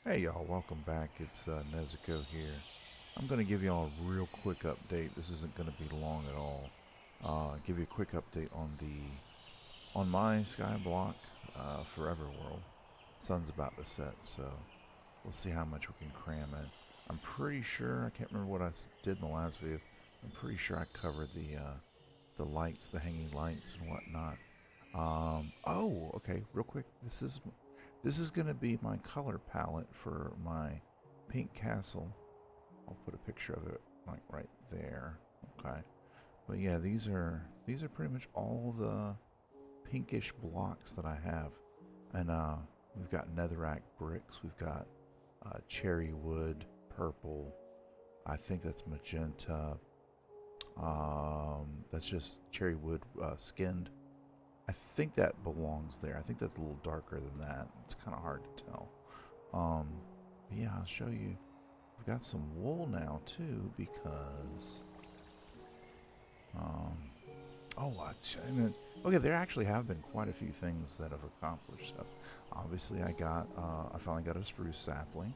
Hey y'all, welcome back. It's Nezuko here. I'm going to give y'all a real quick update. This isn't going to be long at all. Give you a quick update on my Skyblock Forever World. Sun's about to set, so we'll see how much we can cram in. I'm pretty sure I can't remember what did in the last video. I'm pretty sure I covered the lights, the hanging lights and whatnot. Oh, okay, real quick. This is going to be my color palette for my pink castle. I'll put a picture of it like right there. Okay. But yeah, these are pretty much all the pinkish blocks that I have. And we've got netherrack bricks, we've got cherry wood, purple. I think that's magenta. That's just cherry wood skinned. I think that belongs there. I think that's a little darker than that. It's kind of hard to tell. Um, yeah, I'll show you. We've got some wool now too because, um, oh, I mean, okay, there actually have been quite a few things that have accomplished. So obviously, I finally got a spruce sapling.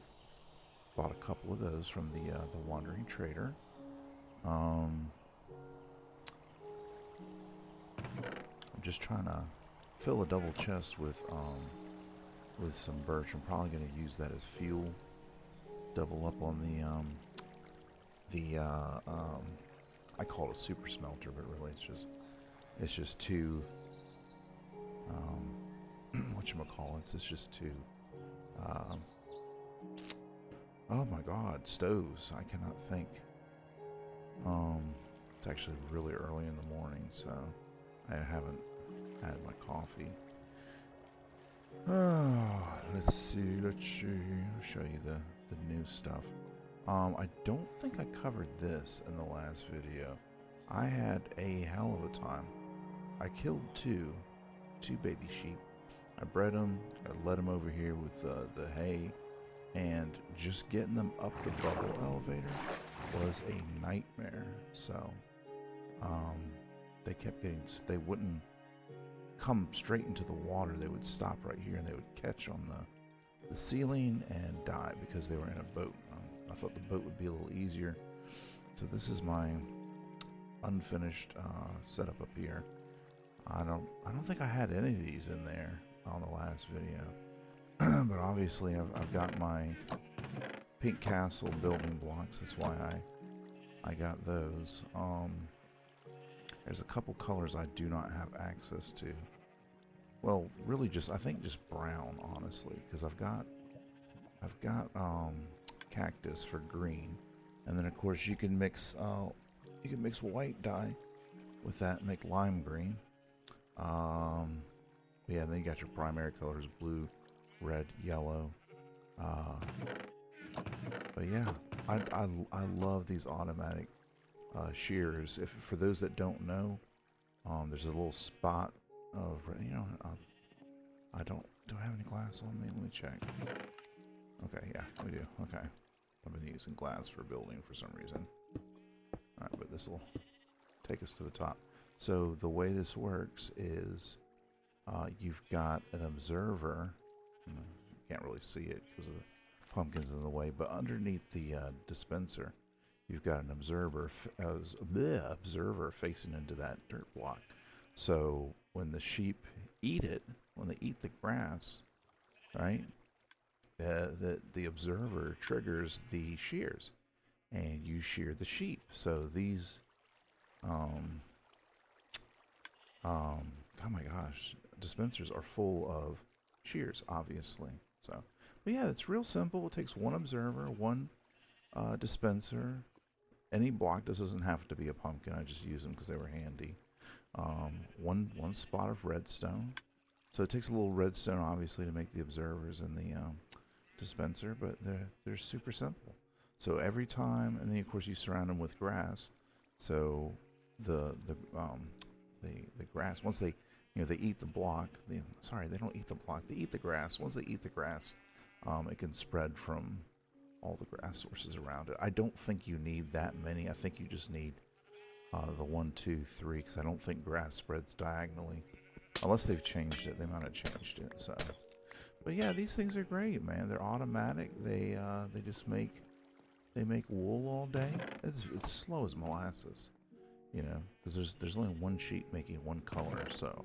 Bought a couple of those from the Wandering Trader. Um, I'm just trying to fill a double chest with some birch. I'm probably going to use that as fuel. Double up on the I call it a super smelter, but really it's just two whatchamacallits. It's just two um, oh my god, stoves. I cannot think. It's actually really early in the morning, so I haven't had my coffee. Let's see. I'll show you the new stuff. I don't think I covered this in the last video. I had a hell of a time. I killed two baby sheep. I bred them. I led them over here with the hay, and just getting them up the bubble elevator was a nightmare. So, um, they wouldn't come straight into the water. They would stop right here and they would catch on the ceiling and die because they were in a boat. I thought the boat would be a little easier. So this is my unfinished setup up here. I don't think I had any of these in there on the last video. But obviously I've got my pink castle building blocks. That's why I got those. There's a couple colors I do not have access to. Well, really I think just brown, honestly, because I've got cactus for green, and then of course you can mix white dye with that and make lime green. Yeah, then you got your primary colors: blue, red, yellow. Uh, but yeah, I love these automatic shears. If for those that don't know, there's a little spot of I don't do I have any glass on me? Let me check. Okay, yeah, we do. Okay, I've been using glass for building for some reason. All right, but this will take us to the top. So the way this works is you've got an observer. You can't really see it because of the pumpkins in the way, but underneath the dispenser, you've got an observer facing into that dirt block. So when the sheep eat it, when they eat the grass, right, the observer triggers the shears, and you shear the sheep. So these, oh my gosh, dispensers are full of shears, obviously. So, but yeah, it's real simple. It takes one observer, one dispenser. Any block, this doesn't have to be a pumpkin. I just use them because they were handy. One spot of redstone. So it takes a little redstone, obviously, to make the observers and the dispenser, but they're super simple. So every time, and then of course you surround them with grass. So the grass, once they they eat the block. Sorry, they don't eat the block. They eat the grass. Once they eat the grass, it can spread from all the grass sources around it. I don't think you need that many. I think you just need the 1, 2, 3, because I don't think grass spreads diagonally. Unless they've changed it. They might have changed it. So, But yeah, these things are great, man. They're automatic. They just make wool all day. It's slow as molasses, you know, because there's only one sheep making one color, so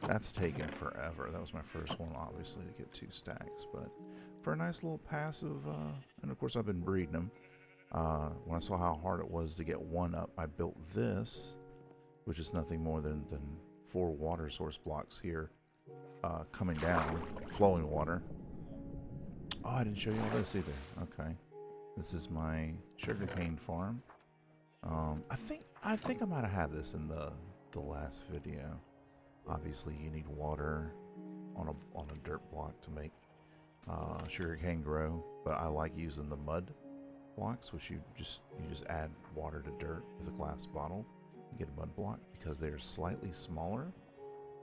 that's taken forever. That was my first one, obviously, to get 2 stacks, but for a nice little passive, and of course I've been breeding them. When I saw how hard it was to get one up, I built this, which is nothing more than 4 water source blocks here, coming down, flowing water. Oh, I didn't show you all this either. Okay, this is my sugarcane farm. I think I might have had this in the last video. Obviously, you need water on a dirt block to make sugarcane grow, but I like using the mud blocks, which you just add water to dirt with a glass bottle and get a mud block, because they are slightly smaller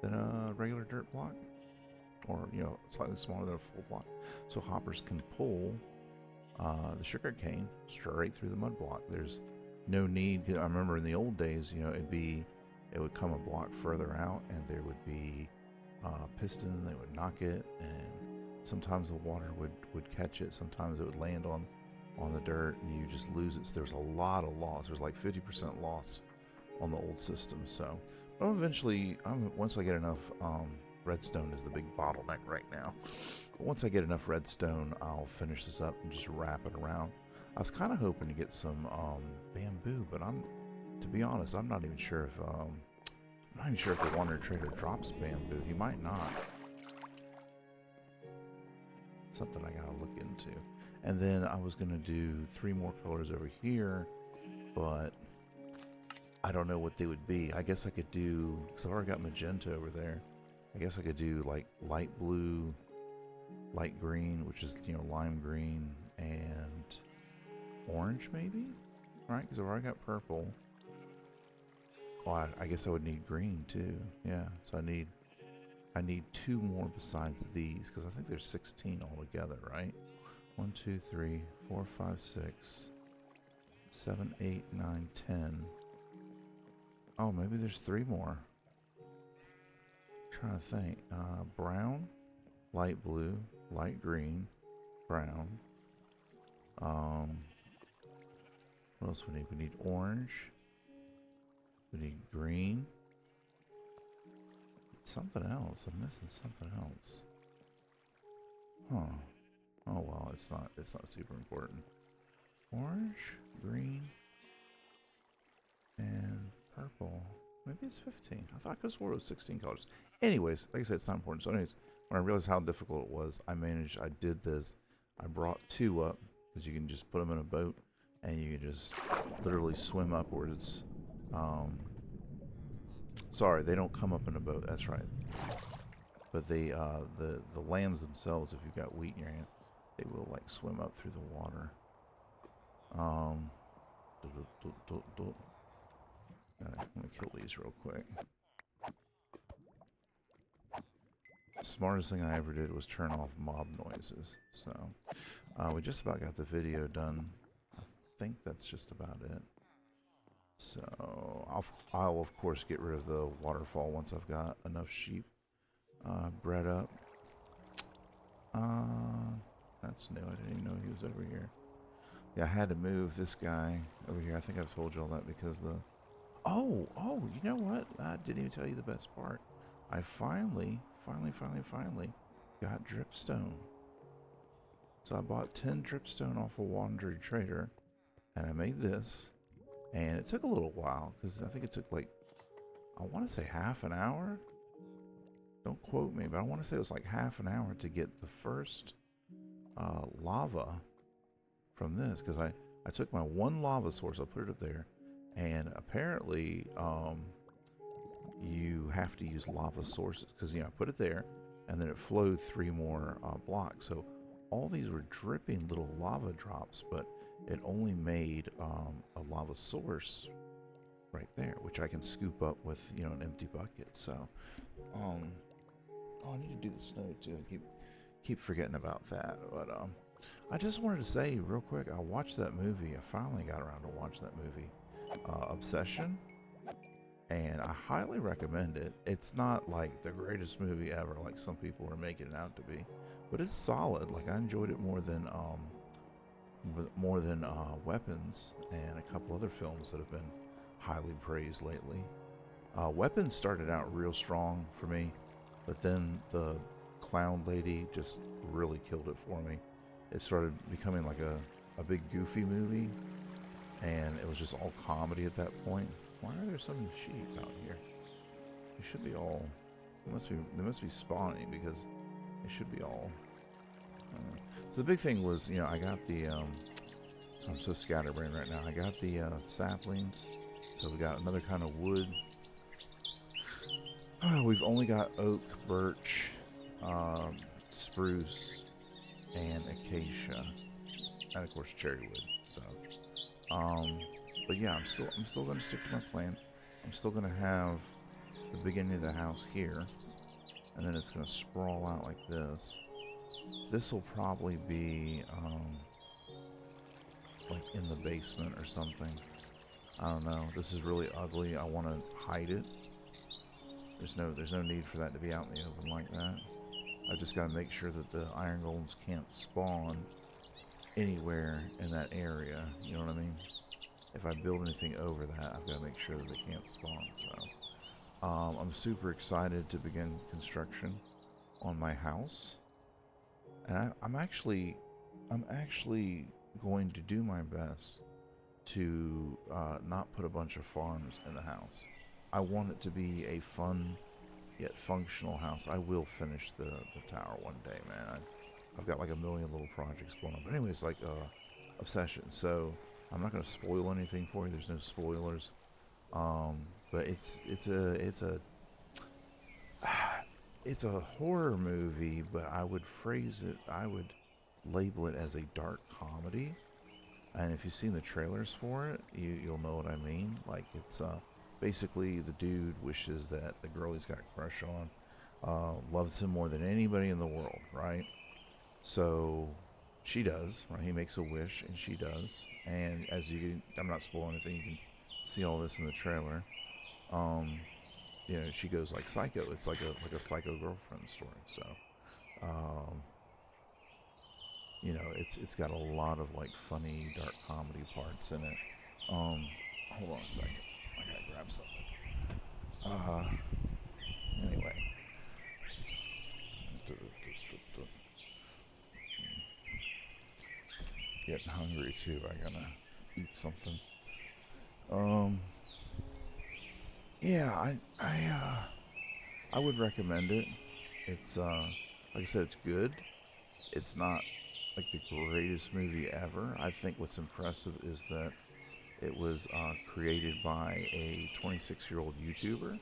than a regular dirt block, or you know, slightly smaller than a full block, so hoppers can pull the sugarcane straight through the mud block. There's no need. I remember in the old days, you know, it would come a block further out, and there would be piston. They would knock it, and sometimes the water would catch it. Sometimes it would land on the dirt, and you just lose it. So there's a lot of loss. There's like 50% loss on the old system. So, but once I get enough, redstone is the big bottleneck right now. But once I get enough redstone, I'll finish this up and just wrap it around. I was kind of hoping to get some bamboo, but to be honest, I'm not even sure if the Wonder Trader drops bamboo. He might not. It's something I gotta look into. And then I was gonna do 3 more colors over here, but I don't know what they would be. I guess I could do, because I already got magenta over there. I guess I could do like light blue, light green, which is, you know, lime green, and orange maybe, right? Because I've already got purple. Oh, I guess I would need green too. Yeah, so I need 2 more besides these, because I think there's 16 altogether, right? 1, 2, 3, 4, 5, 6, 7, 8, 9, 10. Oh, maybe there's 3 more. I'm trying to think. Brown, light blue, light green, brown. What else we need? We need orange. We need green. Something else. I'm missing something else. Huh. Oh well, it's not super important. Orange, green, and purple. Maybe it's 15. I thought I could have swore it was 16 colors. Anyways, like I said, it's not important. So anyways, when I realized how difficult it was, I did this. I brought 2 up, because you can just put them in a boat, and you can just literally swim upwards. Sorry, they don't come up in a boat. That's right. But they, the lambs themselves, if you've got wheat in your hand, they will like swim up through the water. Let me kill these real quick. Smartest thing I ever did was turn off mob noises. So, we just about got the video done. I think that's just about it. So, I'll of course get rid of the waterfall once I've got enough sheep bred up. That's new. I didn't even know he was over here. Yeah, I had to move this guy over here. I think I've told you all that because the... Oh, you know what? I didn't even tell you the best part. I finally got dripstone. So I bought 10 dripstone off a Wandering Trader, and I made this. And it took a little while, because I think it took like, I want to say half an hour. Don't quote me, but I want to say it was like half an hour to get the first lava from this, because I took my 1 lava source, I put it up there, and apparently you have to use lava sources, because, you know, I put it there, and then it flowed 3 more blocks. So all these were dripping little lava drops, but it only made a lava source right there, which I can scoop up with, you know, an empty bucket. So, oh, I need to do the snow too. I keep forgetting about that. But I just wanted to say real quick, I watched that movie. I finally got around to watch that movie, Obsession, and I highly recommend it. It's not like the greatest movie ever, like some people are making it out to be, but it's solid. Like, I enjoyed it more than Weapons and a couple other films that have been highly praised lately. Weapons started out real strong for me, but then the clown lady just really killed it for me. It started becoming like a big goofy movie, and it was just all comedy at that point. Why are there so many sheep out here? They should be all. They must be spawning, because they should be all. So the big thing was, I got the. I'm so scatterbrained right now. I got the saplings, so we got another kind of wood. We've only got oak, birch, spruce, and acacia, and of course cherry wood. So, but yeah, I'm still going to stick to my plan. I'm still going to have the beginning of the house here, and then it's going to sprawl out like this. This will probably be like in the basement or something. I don't know. This is really ugly. I want to hide it. There's no need for that to be out in the open like that. I've just got to make sure that the iron golems can't spawn anywhere in that area. You know what I mean? If I build anything over that, I've got to make sure that they can't spawn. So, I'm super excited to begin construction on my house, and I'm actually going to do my best to not put a bunch of farms in the house. I want it to be a fun yet functional house. I will finish the tower one day, man. I've got like a million little projects going on. But anyways, like obsession. So I'm not going to spoil anything for you. There's no spoilers. But it's a horror movie, but I would label it as a dark comedy. And if you've seen the trailers for it, you'll know what I mean. Like, it's basically the dude wishes that the girl he's got a crush on loves him more than anybody in the world, right? So she does, right? He makes a wish, and she does. And I'm not spoiling anything. You can see all this in the trailer. She goes like psycho. It's like a psycho girlfriend story. So, it's got a lot of like funny dark comedy parts in it. Hold on a second. I gotta grab something. Anyway. Getting hungry too. I gotta eat something. Yeah, I would recommend it. It's like I said, it's good. It's not like the greatest movie ever. I think what's impressive is that it was created by a 26-year-old YouTuber.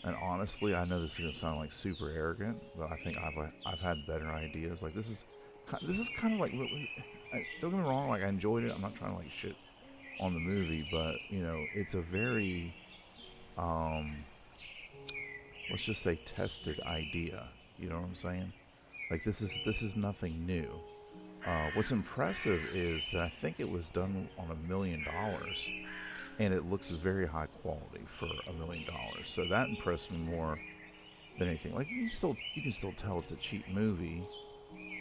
And honestly, I know this is gonna sound like super arrogant, but I think I've had better ideas. Like, this is kind of like, don't get me wrong. Like, I enjoyed it. I'm not trying to like shit on the movie, but it's a very let's just say tested idea. You know what I'm saying? Like, this is nothing new. What's impressive is that I think it was done on $1 million, and it looks very high quality for $1 million. So that impressed me more than anything. Like, you can still tell it's a cheap movie.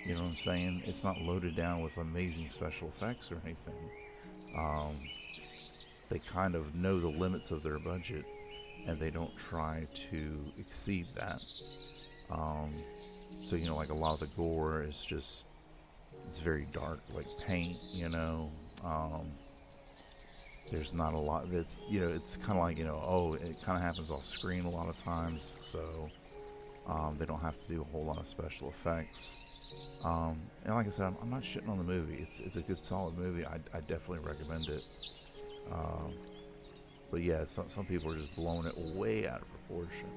You know what I'm saying? It's not loaded down with amazing special effects or anything. They kind of know the limits of their budget, and they don't try to exceed that. So like a lot of the gore is it's very dark, like paint. There's not a lot. It's kind of like it kind of happens off screen a lot of times. So they don't have to do a whole lot of special effects. And like I said, I'm not shitting on the movie. It's a good, solid movie. I definitely recommend it. But yeah, some people are just blowing it way out of proportion.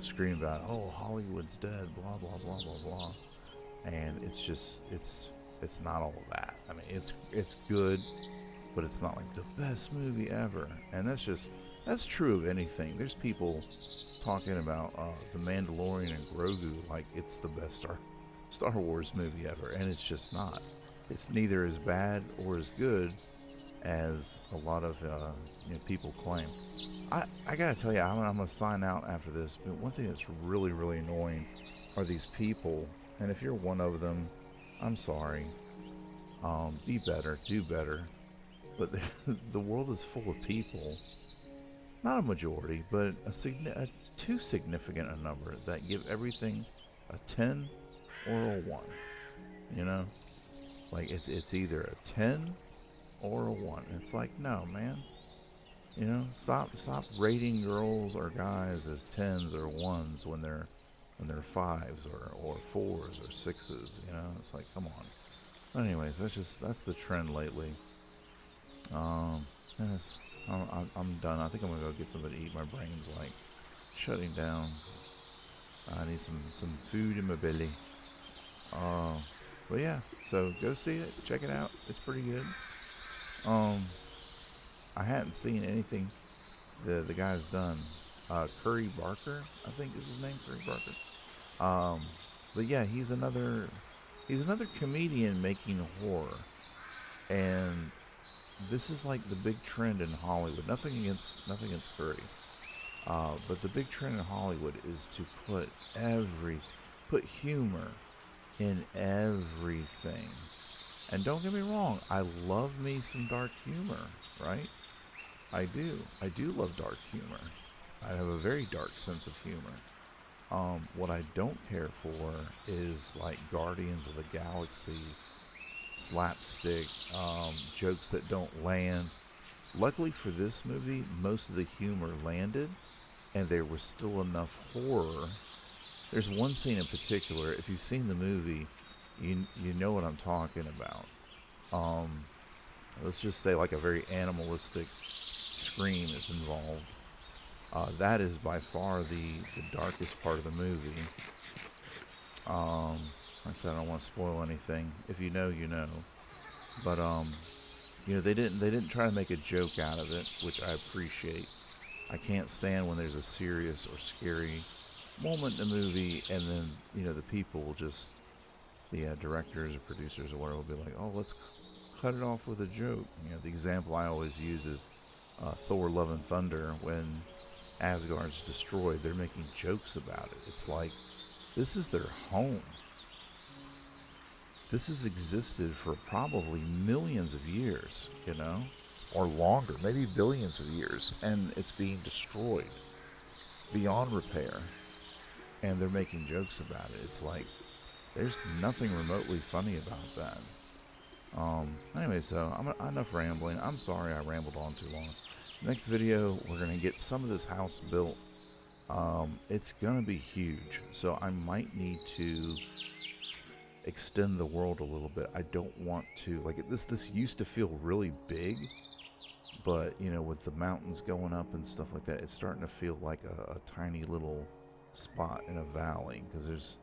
Screaming about, oh, Hollywood's dead, blah blah blah blah blah. And it's not all of that. I mean, it's good, but it's not like the best movie ever. And that's true of anything. There's people talking about The Mandalorian and Grogu like it's the best Star Wars movie ever, and it's just not. It's neither as bad or as good as a lot of people claim. I gotta tell you, I'm gonna sign out after this. But one thing that's really really annoying are these people, and if you're one of them, I'm sorry. Be better, do better. But the world is full of people, not a majority, but a too significant a number that give everything a 10 or a 1. You know, like it's either a 10 or a 1. It's like, no, man. Stop rating girls or guys as 10s or 1s when they're 5s or 4s or 6s. It's like, come on. But anyways, that's the trend lately. Yes, I'm done. I think I'm gonna go get something to eat. My brain's like shutting down. I need some food in my belly. But yeah, so go see it, check it out. It's pretty good. I hadn't seen anything the guy's done. Curry Barker, I think is his name, Curry Barker. But yeah, he's another comedian making horror, and this is like the big trend in Hollywood. Nothing against Curry, but the big trend in Hollywood is to put humor in everything. And don't get me wrong, I love me some dark humor, right? I do love dark humor. I have a very dark sense of humor. What I don't care for is like Guardians of the Galaxy slapstick jokes that don't land. Luckily for this movie, most of the humor landed, and there was still enough horror. There's one scene in particular, if you've seen the movie, you know what I'm talking about. Let's just say like a very animalistic scream is involved. That is by far the darkest part of the movie. Like I said, I don't want to spoil anything. If you know, you know. But they didn't try to make a joke out of it, which I appreciate. I can't stand when there's a serious or scary moment in the movie, and then the people will just, the directors or producers or whatever, will be like, oh, let's cut it off with a joke. The example I always use is Thor: Love and Thunder. When Asgard's destroyed, they're making jokes about it. It's like, this is their home. This has existed for probably millions of years, or longer, maybe billions of years, and it's being destroyed beyond repair, and they're making jokes about it. It's like, there's nothing remotely funny about that. Anyway, so enough rambling. I'm sorry I rambled on too long. Next video, we're going to get some of this house built. It's going to be huge, so I might need to extend the world a little bit. I don't want to, like, this used to feel really big, but with the mountains going up and stuff like that, it's starting to feel like a tiny little spot in a valley, because there's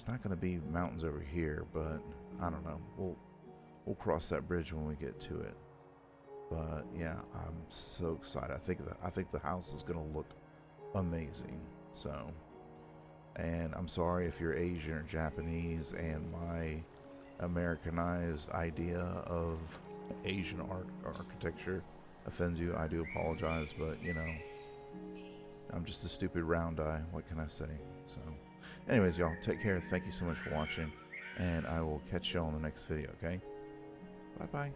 not going to be mountains over here, but I don't know, we'll cross that bridge when we get to it. But yeah, I'm so excited. I think the house is going to look amazing. So, and I'm sorry if you're Asian or Japanese and my Americanized idea of Asian architecture offends you. I do apologize, but I'm just a stupid round eye. What can I say? So anyways, y'all, take care. Thank you so much for watching, and I will catch y'all in the next video, okay? Bye bye.